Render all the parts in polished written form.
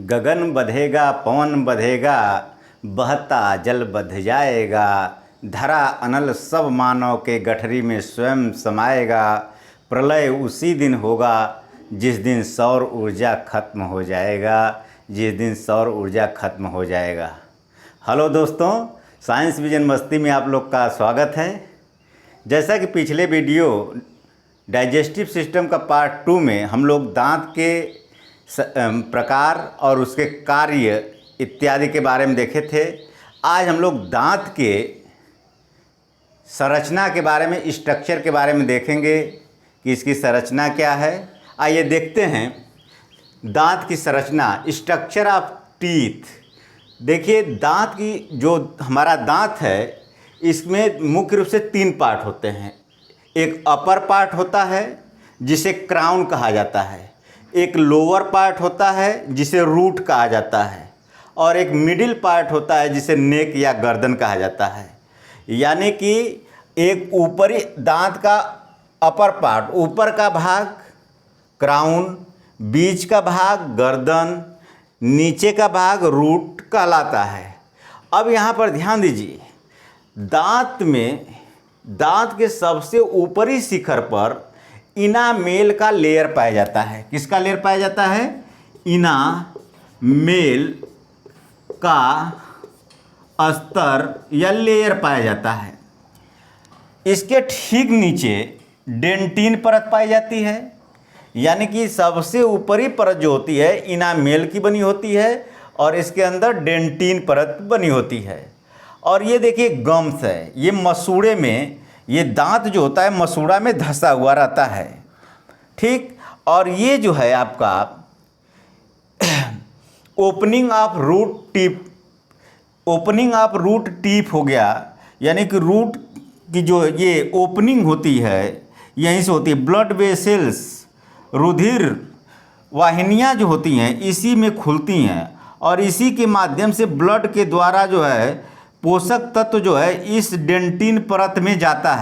गगन बधेगा पवन बधेगा, बहता जल बध जाएगा। धरा अनल सब मानव के गठरी में स्वयं समाएगा। प्रलय उसी दिन होगा जिस दिन सौर ऊर्जा खत्म हो जाएगा, जिस दिन सौर ऊर्जा खत्म हो जाएगा। हेलो दोस्तों, साइंस विजन मस्ती में आप लोग का स्वागत है। जैसा कि पिछले वीडियो डाइजेस्टिव सिस्टम का पार्ट 2 में हम लोग दांत के प्रकार और उसके कार्य इत्यादि के बारे में देखे थे। आज हम लोग दांत के संरचना के बारे में, स्ट्रक्चर के बारे में देखेंगे कि इसकी संरचना क्या है। आइए देखते हैं दांत की संरचना, स्ट्रक्चर ऑफ टीथ। देखिए, दांत की जो हमारा दांत है इसमें मुख्य रूप से 3 पार्ट होते हैं। एक अपर पार्ट होता है जिसे क्राउन कहा जाता है, एक लोअर पार्ट होता है जिसे रूट कहा जाता है, और एक मिडिल पार्ट होता है जिसे नेक या गर्दन कहा जाता है। यानी कि एक ऊपरी दांत का अपर पार्ट, ऊपर का भाग क्राउन, बीच का भाग गर्दन, नीचे का भाग रूट कहलाता है। अब यहाँ पर ध्यान दीजिए, दांत के सबसे ऊपरी शिखर पर इनामेल का लेयर पाया जाता है। किसका लेयर पाया जाता है? इनामेल का स्तर या लेयर पाया जाता है। इसके ठीक नीचे डेंटिन परत पाई जाती है। यानी कि सबसे ऊपरी परत जो होती है इनामेल की बनी होती है और इसके अंदर डेंटिन परत बनी होती है। और ये देखिए गम्स है, ये मसूड़े में, ये दांत जो होता है मसूड़ा में धंसा हुआ रहता है, ठीक। और ये जो है आपका opening of root tip, opening of root tip हो गया। यानी कि रूट की जो ये ओपनिंग होती है यहीं से होती है। ब्लड वेसल्स, रुधिर वाहिनियाँ जो होती हैं इसी में खुलती हैं और इसी के माध्यम से ब्लड के द्वारा जो है पोषक तत्व जो है इस डेंटिन परत में जाता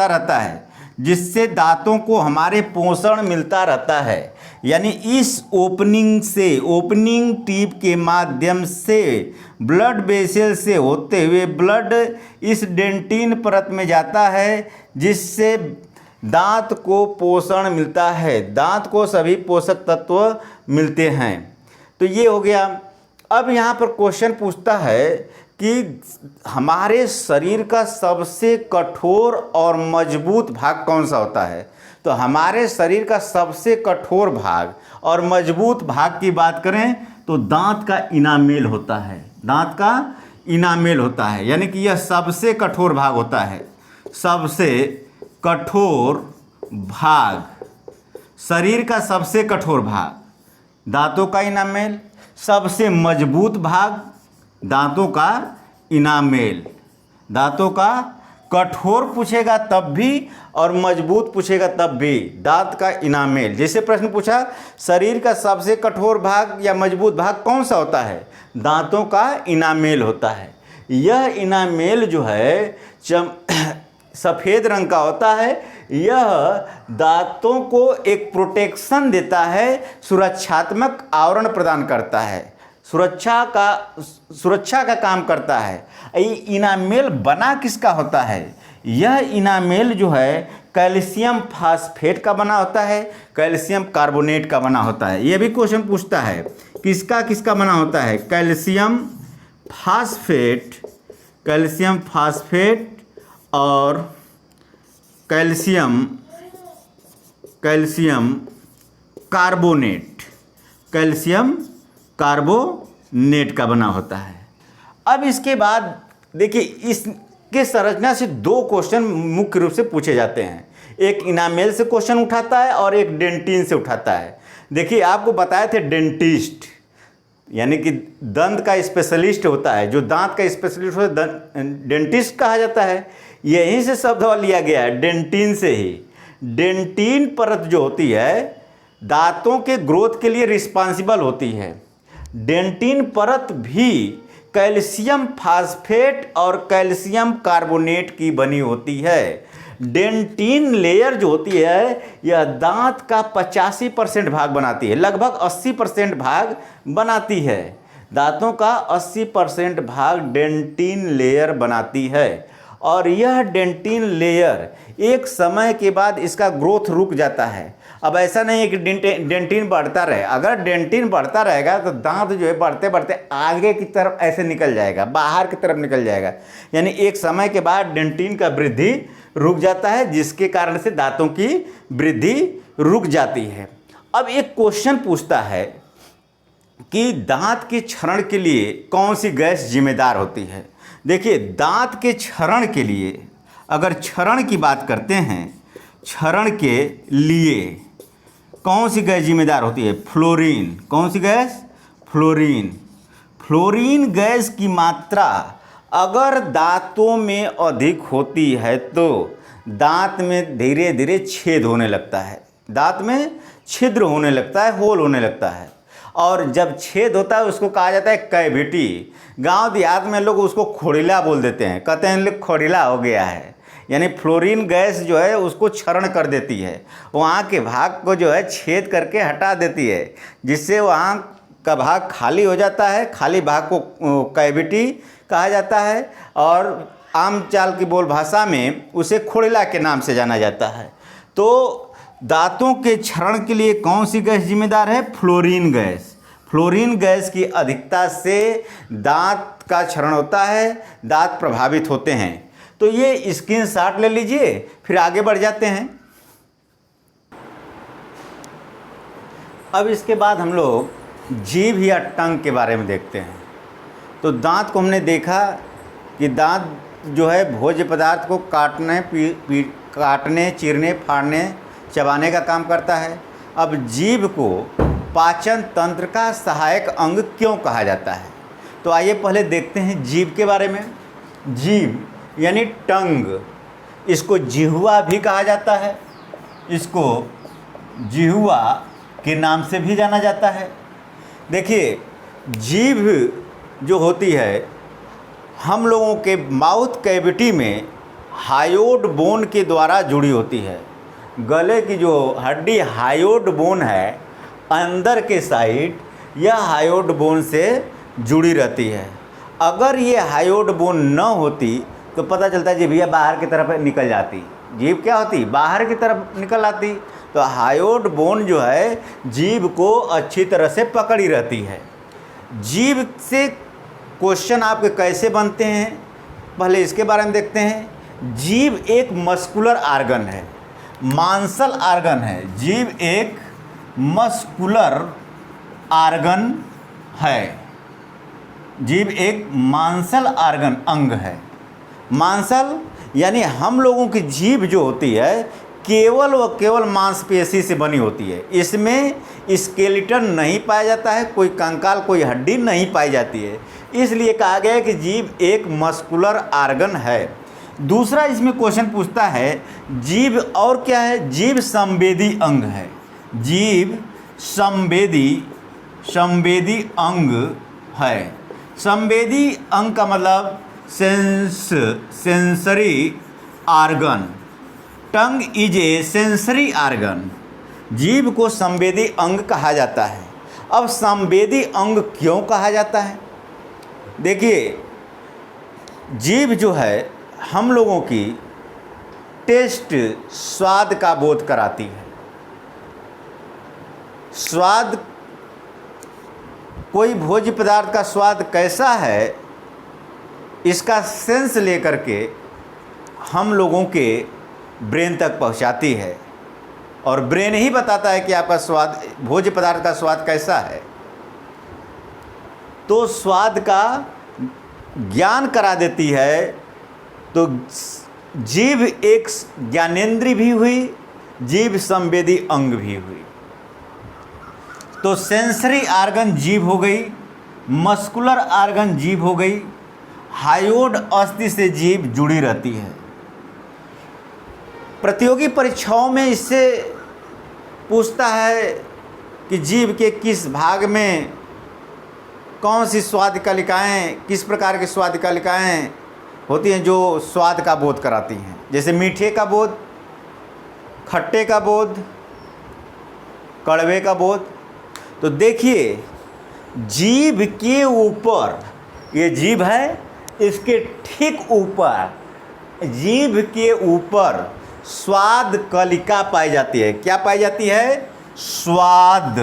रहता है, जिससे दांतों को हमारे पोषण मिलता रहता है। यानी इस ओपनिंग से, ओपनिंग टिप के माध्यम से ब्लड वेसल से होते हुए ब्लड इस डेंटिन परत में जाता है, जिससे दांत को पोषण मिलता है, दांत को सभी पोषक तत्व मिलते हैं। तो ये हो गया। अब यहाँ पर क्वेश्चन पूछता है कि हमारे शरीर का सबसे कठोर और मजबूत भाग कौन सा होता है? तो हमारे शरीर का सबसे कठोर भाग और मजबूत भाग की बात करें तो दांत का इनामेल होता है। दांत का इनामेल होता है, यानी कि यह सबसे कठोर भाग होता है। सबसे कठोर भाग, शरीर का सबसे कठोर भाग दांतों का इनामेल, सबसे मजबूत भाग दांतों का इनामेल। दांतों का कठोर पूछेगा तब भी और मजबूत पूछेगा तब भी दांत का इनामेल। जैसे प्रश्न पूछा शरीर का सबसे कठोर भाग या मजबूत भाग कौन सा होता है? दांतों का इनामेल होता है। यह इनामेल जो है सफ़ेद रंग का होता है। यह दांतों को एक प्रोटेक्शन देता है, सुरक्षात्मक आवरण प्रदान करता है, सुरक्षा का काम करता है। ये इनामेल बना किसका होता है? यह इनामेल जो है कैल्शियम फास्फेट का बना होता है, कैल्शियम कार्बोनेट का बना होता है। यह भी क्वेश्चन पूछता है किसका किसका बना होता है? कैल्शियम फास्फेट और कैल्शियम कार्बोनेट का बना होता है। अब इसके बाद देखिए, इसके संरचना से 2 क्वेश्चन मुख्य रूप से पूछे जाते हैं। एक इनामेल से क्वेश्चन उठाता है और एक डेंटिन से उठाता है। देखिए, आपको बताए थे डेंटिस्ट यानी कि दंत का स्पेशलिस्ट होता है, जो दांत का स्पेशलिस्ट होता है डेंटिस्ट कहा जाता है। यहीं से शब्द लिया गया है, डेंटिन से ही। डेंटिन परत जो होती है दांतों के ग्रोथ के लिए रिस्पॉन्सिबल होती है। डेंटिन परत भी कैल्शियम फास्फेट और कैल्शियम कार्बोनेट की बनी होती है। डेंटिन लेयर जो होती है यह दांत का 85% भाग बनाती है, लगभग 80% भाग बनाती है। दांतों का 80% भाग डेंटिन लेयर बनाती है और यह डेंटिन लेयर एक समय के बाद इसका ग्रोथ रुक जाता है। अब ऐसा नहीं है कि डेंटिन बढ़ता रहे, अगर डेंटिन बढ़ता रहेगा तो दांत जो है बढ़ते बढ़ते आगे की तरफ ऐसे निकल जाएगा, बाहर की तरफ निकल जाएगा, यानी एक समय के बाद डेंटिन का वृद्धि रुक जाता है, जिसके कारण से दांतों की वृद्धि रुक जाती है। अब एक क्वेश्चन पूछता है कि दांत के क्षरण के लिए कौन सी गैस जिम्मेदार होती है। देखिए, दांत के क्षरण के लिए अगर क्षरण की बात करते हैं, क्षरण के लिए कौन सी गैस जिम्मेदार होती है? फ्लोरीन। कौन सी गैस? फ्लोरीन। फ्लोरीन गैस की मात्रा अगर दांतों में अधिक होती है तो दांत में धीरे धीरे छेद होने लगता है, दांत में छिद्र होने लगता है, होल होने लगता है, और जब छेद होता है उसको कहा जाता है कैविटी। गांव देहात में लोग उसको खोड़िला बोल देते हैं, कहते हैं लोग खोड़िला हो गया है, यानी फ्लोरीन गैस जो है उसको क्षरण कर देती है, वहाँ के भाग को जो है छेद करके हटा देती है, जिससे वहाँ का भाग खाली हो जाता है। खाली भाग को कैविटी कहा जाता है और आम चाल की बोल भाषा में उसे खोड़िला के नाम से जाना जाता है। तो दांतों के क्षरण के लिए कौन सी गैस जिम्मेदार है? Fluorine gas. फ्लोरीन गैस की अधिकता से दांत का क्षरण होता है, दांत प्रभावित होते हैं। तो ये स्क्रीनशॉट ले लीजिए, फिर आगे बढ़ जाते हैं। अब इसके बाद हम लोग जीभ या टंग के बारे में देखते हैं। तो दांत को हमने देखा कि दांत जो है भोज्य पदार्थ को काटने, चीरने, फाड़ने, चबाने का काम करता है। अब जीभ को पाचन तंत्र का सहायक अंग क्यों कहा जाता है? तो आइए पहले देखते हैं जीभ के बारे में। जीभ यानी टंग, इसको जिह्वा भी कहा जाता है, इसको जिह्वा के नाम से भी जाना जाता है। देखिए, जीभ जो होती है हम लोगों के माउथ कैविटी में हायोड बोन के द्वारा जुड़ी होती है। गले की जो हड्डी हायोड बोन है, अंदर के साइड यह हायोड बोन से जुड़ी रहती है। अगर ये हायोड बोन न होती तो पता चलता है जीभ बाहर की तरफ निकल जाती, जीभ क्या होती? बाहर की तरफ निकल आती। तो हायोड बोन जो है जीभ को अच्छी तरह से पकड़ी रहती है। जीभ से क्वेश्चन आपके कैसे बनते हैं, पहले इसके बारे में देखते हैं। जीभ एक मस्कुलर आर्गन है, मांसल आर्गन है। जीभ एक मस्कुलर आर्गन है, जीभ एक मांसल आर्गन अंग है। मांसल यानी हम लोगों की जीभ जो होती है केवल व केवल मांसपेशी से बनी होती है, इसमें स्केलेटन नहीं पाया जाता है, कोई कंकाल, कोई हड्डी नहीं पाई जाती है, इसलिए कहा गया है कि जीभ एक मस्कुलर आर्गन है। दूसरा इसमें क्वेश्चन पूछता है जीभ और क्या है? जीभ संवेदी अंग है। जीभ संवेदी अंग है। संवेदी अंग का मतलब sensory organ. Tongue is a sensory organ. जीभ को संवेदी अंग कहा जाता है। अब संवेदी अंग क्यों कहा जाता है? देखिए, जीभ जो है हम लोगों की टेस्ट, स्वाद का बोध कराती है। स्वाद, कोई भोज्य पदार्थ का स्वाद कैसा है इसका सेंस लेकर के हम लोगों के ब्रेन तक पहुंचाती है, और ब्रेन ही बताता है कि आपका स्वाद, भोज्य पदार्थ का स्वाद कैसा है। तो स्वाद का ज्ञान करा देती है। तो जीभ एक ज्ञानेंद्रिय भी हुई, जीभ संवेदी अंग भी हुई। तो सेंसरी आर्गन जीभ हो गई, मस्कुलर आर्गन जीभ हो गई, हायोड अस्थि से जीभ जुड़ी रहती है। प्रतियोगी परीक्षाओं में इससे पूछता है कि जीभ के किस भाग में कौन सी स्वाद कलिकाएँ, किस प्रकार की स्वाद कलिकाएँ होती हैं जो स्वाद का बोध कराती हैं, जैसे मीठे का बोध, खट्टे का बोध, कड़वे का बोध। तो देखिए जीभ के ऊपर, ये जीभ है, इसके ठीक ऊपर, जीभ के ऊपर स्वाद कलिका पाई जाती है। क्या पाई जाती है? स्वाद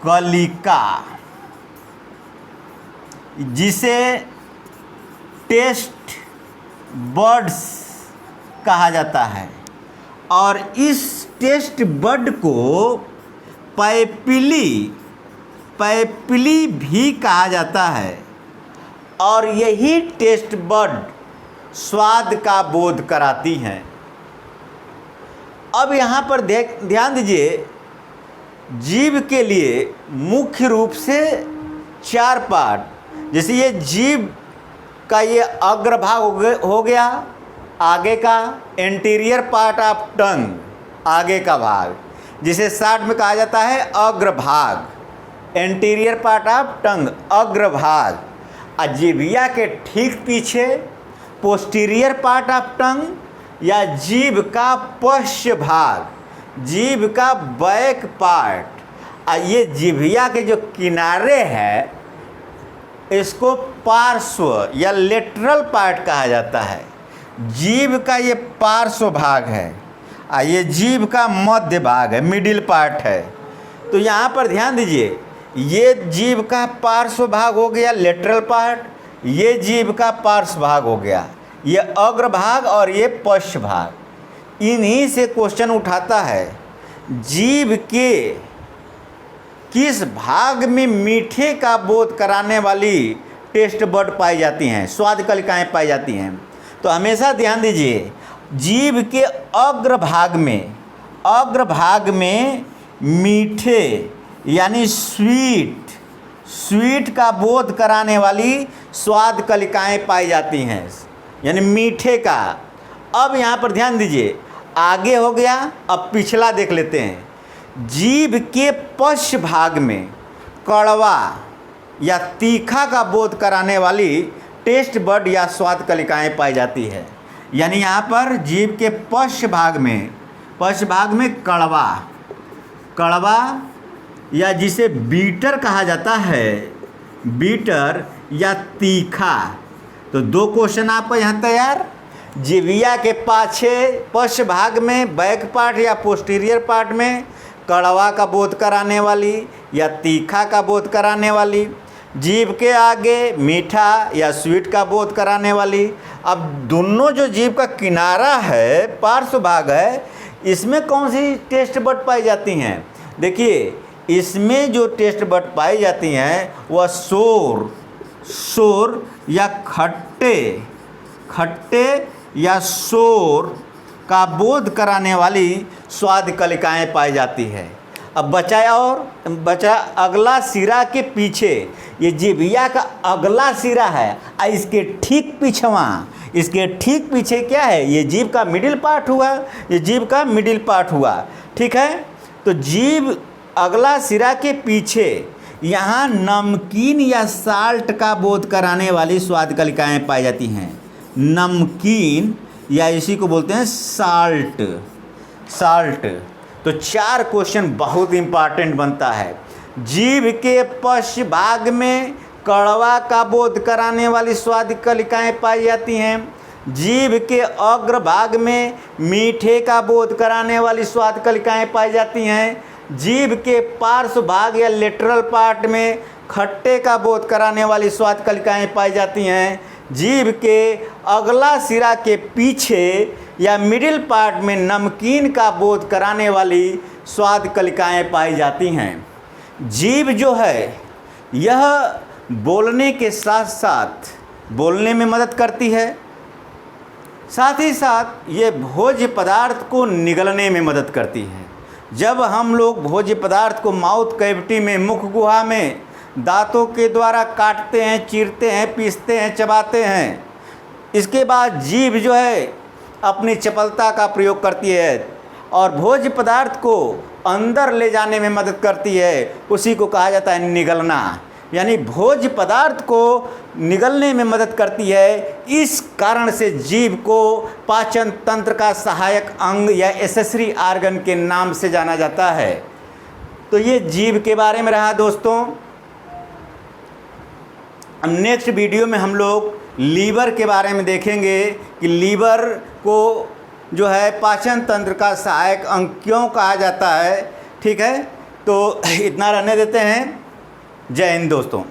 कलिका, जिसे टेस्ट बड्स कहा जाता है। और इस टेस्ट बड को पैपिली भी कहा जाता है। और यही टेस्ट बड स्वाद का बोध कराती हैं। अब यहाँ पर ध्यान दीजिए, जीभ के लिए मुख्य रूप से 4 पार्ट, जैसे ये जीभ का ये अग्रभाग हो गया, आगे का एंटीरियर पार्ट ऑफ टंग, आगे का भाग, जिसे शॉर्ट में कहा जाता है अग्रभाग, एंटीरियर पार्ट ऑफ टंग, अग्रभाग। और जीभिया के ठीक पीछे पोस्टीरियर पार्ट ऑफ टंग या जीभ का पश्च भाग, जीभ का बैक पार्ट। और ये जीभिया के जो किनारे हैं इसको पार्श्व या लेटरल पार्ट कहा जाता है। जीभ का ये पार्श्व भाग है और ये जीभ का मध्य भाग है, मिडिल पार्ट है। तो यहाँ पर ध्यान दीजिए, ये जीभ का पार्श्व भाग हो गया लेटरल पार्ट, ये जीभ का पार्श्व भाग हो गया, ये अग्र भाग और ये पश्च भाग। इन्हीं से क्वेश्चन उठाता है, जीभ के किस भाग में मीठे का बोध कराने वाली टेस्ट बड पाई जाती हैं, स्वाद कलिकाएँ पाई जाती हैं। तो हमेशा ध्यान दीजिए, जीभ के अग्रभाग में मीठे यानी स्वीट का बोध कराने वाली स्वाद कलिकाएँ पाई जाती हैं, यानी मीठे का। अब यहाँ पर ध्यान दीजिए, आगे हो गया, अब पिछला देख लेते हैं। जीभ के पश्च भाग में कड़वा या तीखा का बोध कराने वाली टेस्ट बड या स्वाद कलिकाएँ पाई जाती है। यानी यहाँ पर जीभ के पश्च भाग में कड़वा या जिसे बीटर कहा जाता है, बीटर या तीखा। तो 2 क्वेश्चन आपका यहाँ तैयार। जीभिया के पाछे पश्च भाग में बैक पार्ट या पोस्टीरियर पार्ट में कड़वा का बोध कराने वाली या तीखा का बोध कराने वाली, जीभ के आगे मीठा या स्वीट का बोध कराने वाली। अब दोनों जो जीभ का किनारा है, पार्श्व भाग है, इसमें कौन सी टेस्ट बड पाई जाती हैं? देखिए, इसमें जो टेस्ट बड पाई जाती हैं वह शोर या खट्टे या शोर का बोध कराने वाली स्वाद कलिकाएँ पाई जाती है। अब बचा अगला सिरा के पीछे, ये जीभिया का अगला सिरा है और इसके ठीक पीछे क्या है? ये जीभ का मिडिल पार्ट हुआ, ये जीभ का मिडिल पार्ट हुआ। ठीक है, तो जीभ अगला सिरा के पीछे यहाँ नमकीन या साल्ट का बोध कराने वाली स्वाद कलिकाएँ पाई जाती हैं। नमकीन या इसी को बोलते हैं साल्ट। तो 4 क्वेश्चन बहुत इंपॉर्टेंट बनता है। जीभ के पश्च भाग में कड़वा का बोध कराने वाली स्वाद कलिकाएँ पाई जाती हैं। जीभ के अग्र भाग में मीठे का बोध कराने वाली स्वाद कलिकाएँ पाई जाती हैं। जीभ के पार्श्व भाग या लेटरल पार्ट में खट्टे का बोध कराने वाली स्वाद कलिकाएँ पाई जाती हैं। जीभ के अगला सिरा के पीछे या मिडिल पार्ट में नमकीन का बोध कराने वाली स्वाद कलिकाएँ पाई जाती हैं। जीभ जो है यह बोलने के साथ साथ बोलने में मदद करती है, साथ ही साथ ये भोज्य पदार्थ को निगलने में मदद करती है। जब हम लोग भोज्य पदार्थ को माउथ कैविटी में, मुख गुहा में दांतों के द्वारा काटते हैं, चीरते हैं, पीसते हैं, चबाते हैं, इसके बाद जीभ जो है अपनी चपलता का प्रयोग करती है और भोज्य पदार्थ को अंदर ले जाने में मदद करती है। उसी को कहा जाता है निगलना। यानी भोज्य पदार्थ को निगलने में मदद करती है। इस कारण से जीभ को पाचन तंत्र का सहायक अंग या एसेसरी आर्गन के नाम से जाना जाता है। तो ये जीभ के बारे में रहा दोस्तों। अब नेक्स्ट वीडियो में हम लोग लीवर के बारे में देखेंगे कि लीवर को जो है पाचन तंत्र का सहायक अंग क्यों कहा जाता है। ठीक है, तो इतना रहने देते हैं। जय हिंद दोस्तों।